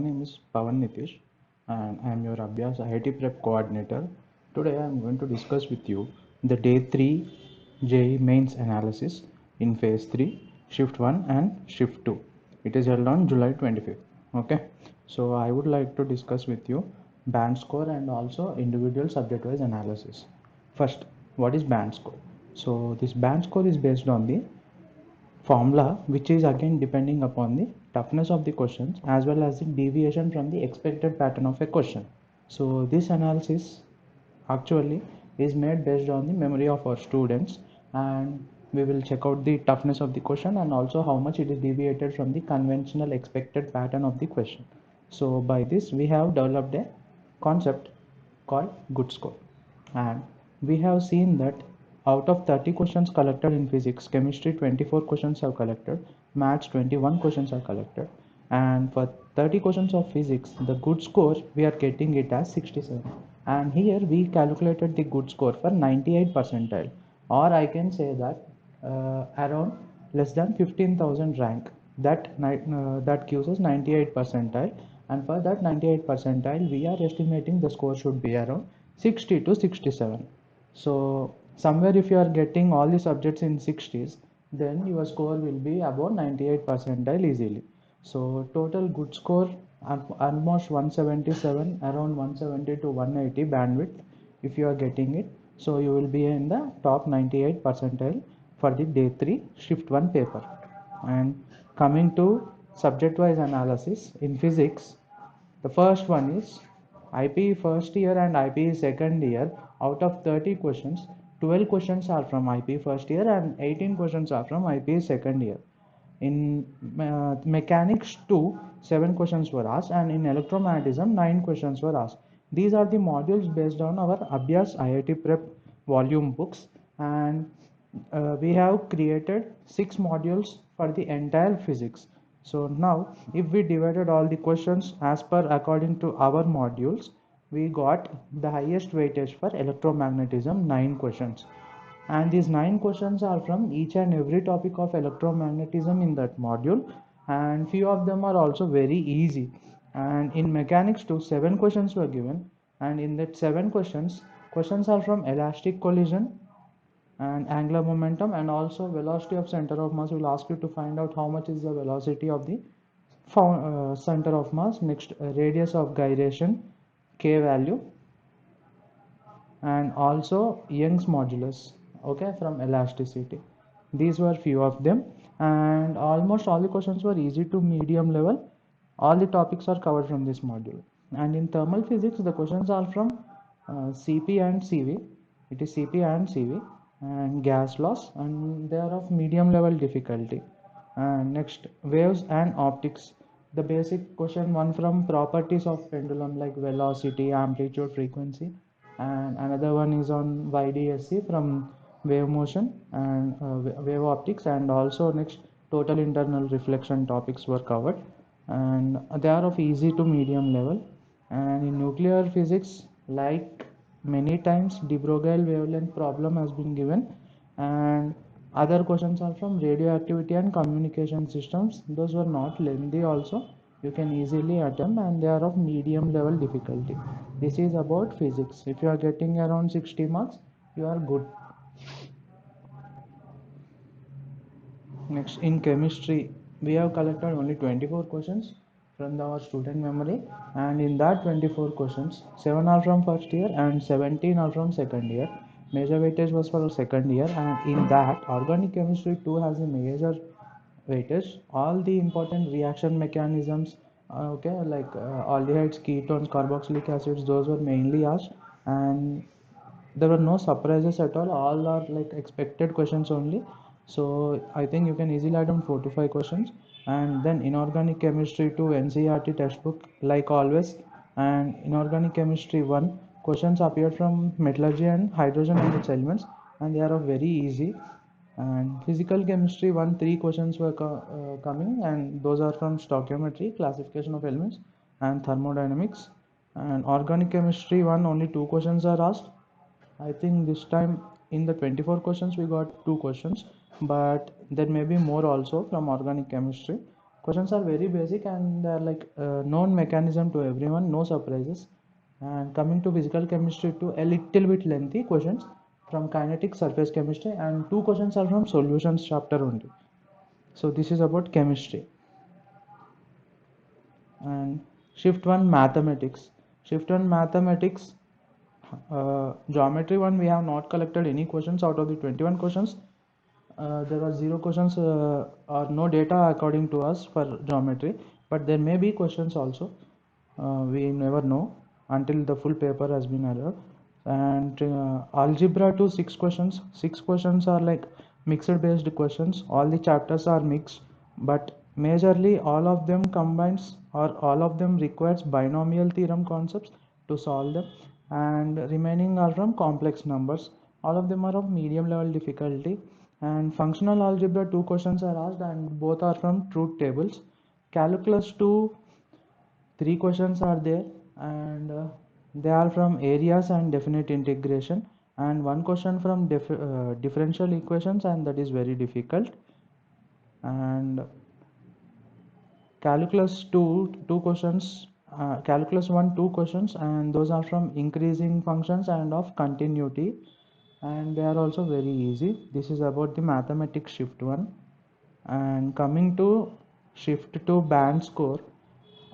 name is Pawan Nitish and I am your Abhyas IIT Prep Coordinator. Today I am going to discuss with you the Day 3 JEE Mains Analysis in Phase 3, Shift 1 and Shift 2. It is held on July 25th. Okay, so I would like to discuss with you band score and also individual subject-wise analysis. First, what is band score? So this band score is based on the formula, which is again depending upon the toughness of the questions as well as the deviation from the expected pattern of a question. So this analysis actually is made based on the memory of our students, and we will check out the toughness of the question and also how much it is deviated from the conventional expected pattern of the question. So by this we have developed a concept called good score, and we have seen that out of 30 questions collected in physics, chemistry 24 questions have collected, maths 21 questions are collected, and for 30 questions of physics the good score we are getting it as 67, and here we calculated the good score for 98 percentile, or I can say that around less than 15,000 rank, that gives us 98 percentile, and for that 98 percentile we are estimating the score should be around 60 to 67. So somewhere if you are getting all the subjects in 60s, then your score will be above 98 percentile easily. So total good score almost 177, around 170 to 180 bandwidth if you are getting it. So you will be in the top 98 percentile for the day 3 shift 1 paper. And coming to subject wise analysis in physics, the first one is IPE first year and IPE second year. Out of 30 questions, 12 questions are from IPE first year and 18 questions are from IPE second year. In mechanics 2, 7 questions were asked, and in electromagnetism 9 questions were asked. These are the modules based on our Abhyas IIT Prep volume books, and we have created 6 modules for the entire physics. So now if we divided all the questions as per according to our modules, we got the highest weightage for electromagnetism, 9 questions, and these 9 questions are from each and every topic of electromagnetism in that module, and few of them are also very easy. And in mechanics too, 7 questions were given, and in that 7 questions are from elastic collision and angular momentum, and also velocity of center of mass will ask you to find out how much is the velocity of the center of mass. Next, radius of gyration, k value, and also Young's modulus, okay, from elasticity. These were few of them, and almost all the questions were easy to medium level. All the topics are covered from this module. And in thermal physics the questions are from CP and CV. It is CP and CV and gas laws, and they are of medium level difficulty. And next, waves and optics, the basic question one from properties of pendulum like velocity, amplitude, frequency, and another one is on YDSC from wave motion and wave optics, and also next total internal reflection topics were covered, and they are of easy to medium level. And in nuclear physics, like many times de Broglie wavelength problem has been given, and other questions are from radioactivity and communication systems. Those were not lengthy also, you can easily attempt, and they are of medium level difficulty. This is about physics. If you are getting around 60 marks, you are good. Next, in chemistry, we have collected only 24 questions from our student memory, and in that 24 questions, 7 are from first year and 17 are from second year. Major weightage was for second year, and in that, organic chemistry 2 has a major weightage. All the important reaction mechanisms, okay, like aldehydes, ketones, carboxylic acids, those were mainly asked, and there were no surprises at all are like expected questions only. So I think you can easily attempt 4 to 5 questions. And then inorganic chemistry to NCERT textbook like always, and inorganic chemistry 1 questions appeared from metallurgy and hydrogen and its elements, and they are very easy. And physical chemistry 1 3 questions were coming, and those are from stoichiometry, classification of elements, and thermodynamics. And organic chemistry 1 only 2 questions are asked. I think this time in the 24 questions we got 2 questions, but there may be more also from organic chemistry. Questions are very basic and they are like known mechanism to everyone, no surprises. And coming to physical chemistry, to a little bit lengthy questions from kinetic surface chemistry, and two questions are from solutions chapter only. So this is about chemistry. And shift 1 mathematics. Shift 1 mathematics, geometry 1, we have not collected any questions out of the 21 questions. There are 0 questions or no data according to us for geometry, but there may be questions also. We never know until the full paper has been allowed. And algebra 2, 6 questions. 6 questions are like mixed based questions. All the chapters are mixed, but majorly all of them combines or all of them requires binomial theorem concepts to solve them, and remaining are from complex numbers. All of them are of medium level difficulty. And functional algebra 2 questions are asked and both are from truth tables. Calculus 2, 3 questions are there, and they are from areas and definite integration, and one question from differential equations, and that is very difficult. And calculus 2, 2 questions, calculus 1, 2 questions, and those are from increasing functions and of continuity, and they are also very easy. This is about the mathematics shift 1. And coming to shift 2 band score,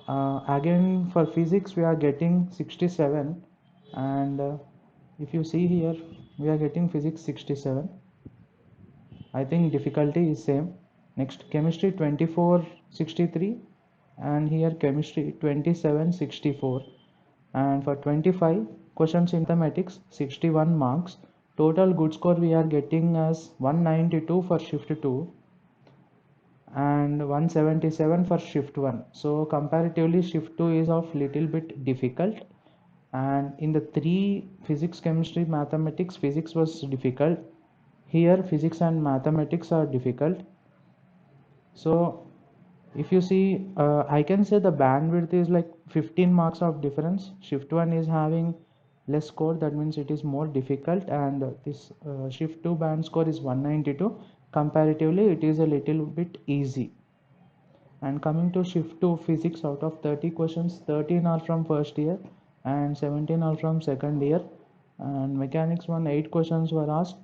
again for physics we are getting 67, and if you see here we are getting physics 67. I think difficulty is same. Next chemistry 2463, and here chemistry 2764. And for 25 questions in mathematics 61 marks. Total good score we are getting as 192 for shift 2 and 177 for shift 1. So comparatively shift 2 is of little bit difficult, and in the 3 physics chemistry mathematics, physics was difficult. Here physics and mathematics are difficult. So if you see, I can say the bandwidth is like 15 marks of difference. Shift 1 is having less score, that means it is more difficult, and this shift 2 band score is 192. Comparatively it is a little bit easy. And coming to shift 2 physics, out of 30 questions 13 are from first year and 17 are from second year. And mechanics 1, 8 questions were asked,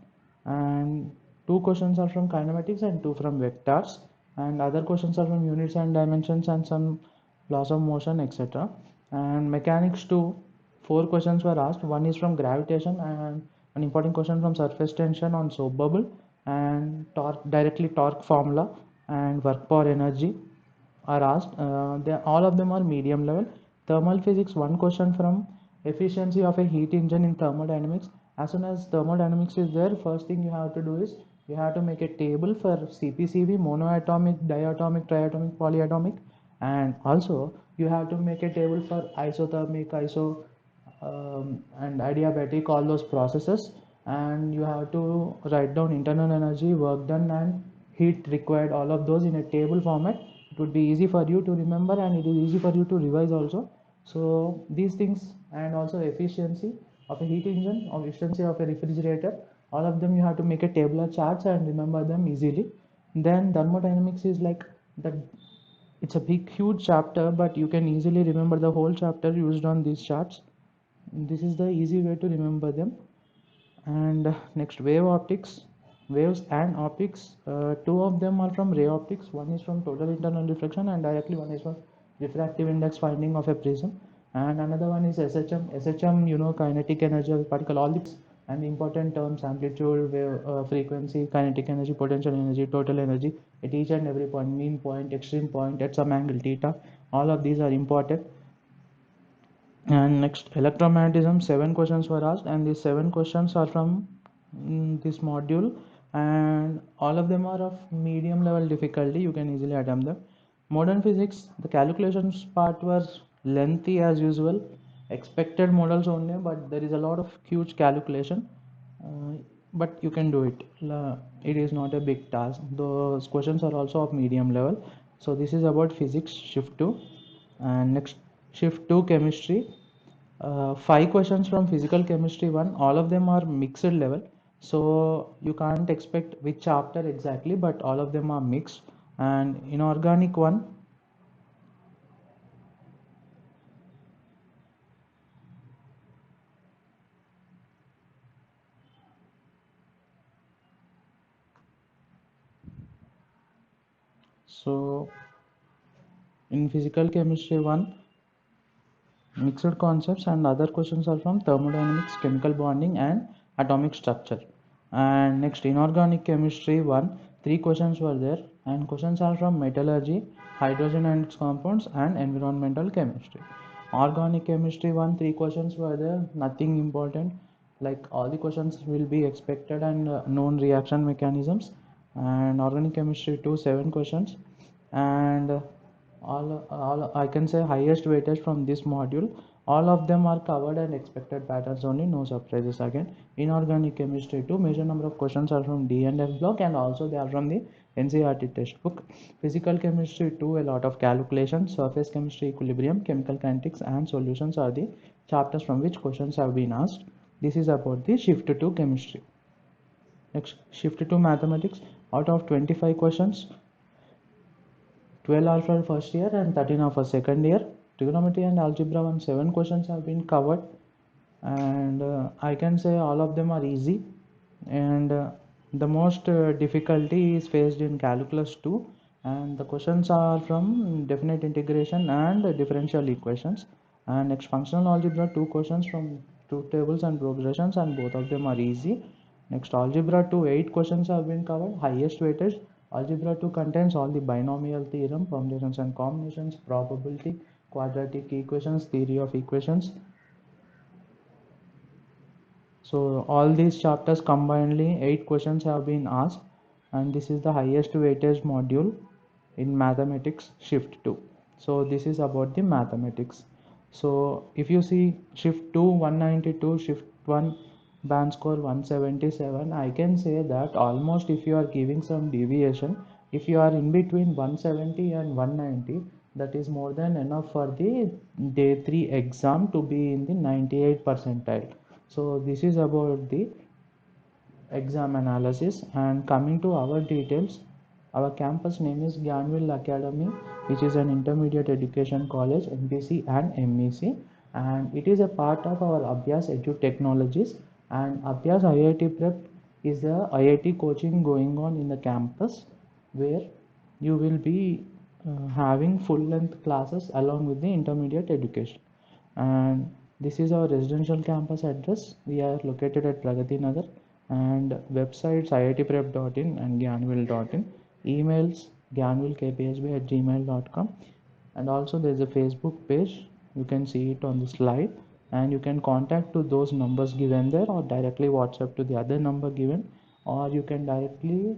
and 2 questions are from kinematics and 2 from vectors, and other questions are from units and dimensions and some laws of motion, etc. And mechanics 2, 4 questions were asked. One is from gravitation, and an important question from surface tension on soap bubble, and torque formula and work power energy are asked. All of them are medium level. Thermal physics, one question from efficiency of a heat engine in thermodynamics. As soon as thermodynamics is there, first thing you have to do is you have to make a table for CPCB, monoatomic, diatomic, triatomic, polyatomic, and also you have to make a table for isothermic, and adiabatic, all those processes, and you have to write down internal energy, work done, and heat required, all of those in a table format. It would be easy for you to remember, and it is easy for you to revise also. So these things, and also efficiency of a heat engine or efficiency of a refrigerator, all of them you have to make a tabular charts and remember them easily. Then thermodynamics is like that, it's a big huge chapter, but you can easily remember the whole chapter used on these charts. This is the easy way to remember them. And next, wave optics, waves and optics, two of them are from ray optics. One is from total internal reflection, and directly one is from refractive index finding of a prism, and another one is SHM, you know, kinetic energy of a particle. All these and the important terms: amplitude, wave, frequency, kinetic energy, potential energy, total energy at each and every point, mean point, extreme point, at some angle theta. All of these are important. And next, electromagnetism, 7 questions were asked, and these 7 questions are from this module, and all of them are of medium level difficulty. You can easily attempt them. Modern physics, the calculations part was lengthy as usual, expected models only, but there is a lot of huge calculation. But you can do it. It is not a big task. Those questions are also of medium level. So this is about physics shift 2. And next, shift 2 chemistry, 5 questions from physical chemistry 1. All of them are mixed level, so you can't expect which chapter exactly, but all of them are mixed. And inorganic 1, So in physical chemistry 1, mixed concepts and other questions are from thermodynamics, chemical bonding and atomic structure. And next, inorganic chemistry 1, 3 questions were there, and questions are from metallurgy, hydrogen and its compounds and environmental chemistry. Organic chemistry 1, 3 questions were there, nothing important, like all the questions will be expected and known reaction mechanisms. And organic chemistry 2, 7 questions, and all I can say highest weightage from this module. All of them are covered and expected patterns only, no surprises again. Inorganic chemistry 2, major number of questions are from D and F block, and also they are from the NCERT textbook. Physical chemistry 2, a lot of calculations. Surface chemistry, equilibrium, chemical kinetics and solutions are the chapters from which questions have been asked. This is about the shift to chemistry. Next, shift to mathematics. Out of 25 questions, 12 are for first year and 13 are for second year. Trigonometry and algebra 1, 7 questions have been covered, and I can say all of them are easy, and the most difficulty is faced in calculus 2, and the questions are from definite integration and differential equations. And next, functional algebra 2 questions from truth tables and progressions, and both of them are easy. Next, algebra 2, 8 questions have been covered, highest weightage. Algebra 2 contains all the binomial theorem, permutations and combinations, probability, quadratic equations, theory of equations. So all these chapters combinedly 8 questions have been asked, and this is the highest weightage module in mathematics shift 2. So this is about the mathematics. So if you see shift 2 192, shift 1 band score 177, I can say that almost if you are giving some deviation, if you are in between 170 and 190, that is more than enough for the day 3 exam to be in the 98 percentile. So this is about the exam analysis. And coming to our details, our campus name is Gyanville Academy, which is an intermediate education college, MPC and MEC, and it is a part of our Abhyas Edu Technologies. And Abhyas IIT Prep is the IIT coaching going on in the campus, where you will be having full length classes along with the intermediate education. And this is our residential campus address. We are located at Pragati Nagar, and websites iitprep.in and gyanville.in, emails gyanvillekphb@gmail.com, and also there is a Facebook page. You can see it on the slide, and you can contact to those numbers given there, or directly WhatsApp to the other number given, or you can directly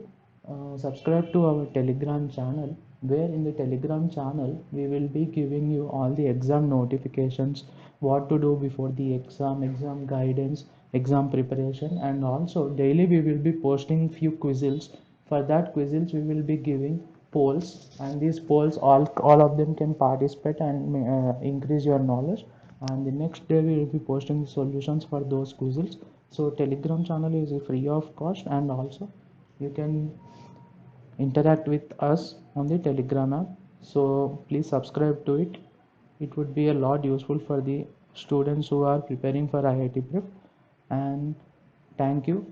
subscribe to our Telegram channel, where in the Telegram channel we will be giving you all the exam notifications, what to do before the exam guidance, exam preparation, and also daily we will be posting few quizzes. For that quizzes we will be giving polls, and these polls all of them can participate and increase your knowledge. And the next day we will be posting the solutions for those quizzes. So Telegram channel is free of cost, and also you can interact with us on the Telegram app. So please subscribe to it. It would be a lot useful for the students who are preparing for IIT Prep. And thank you.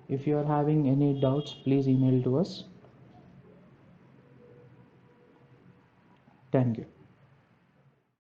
If you are having any doubts, please email to us. Thank you.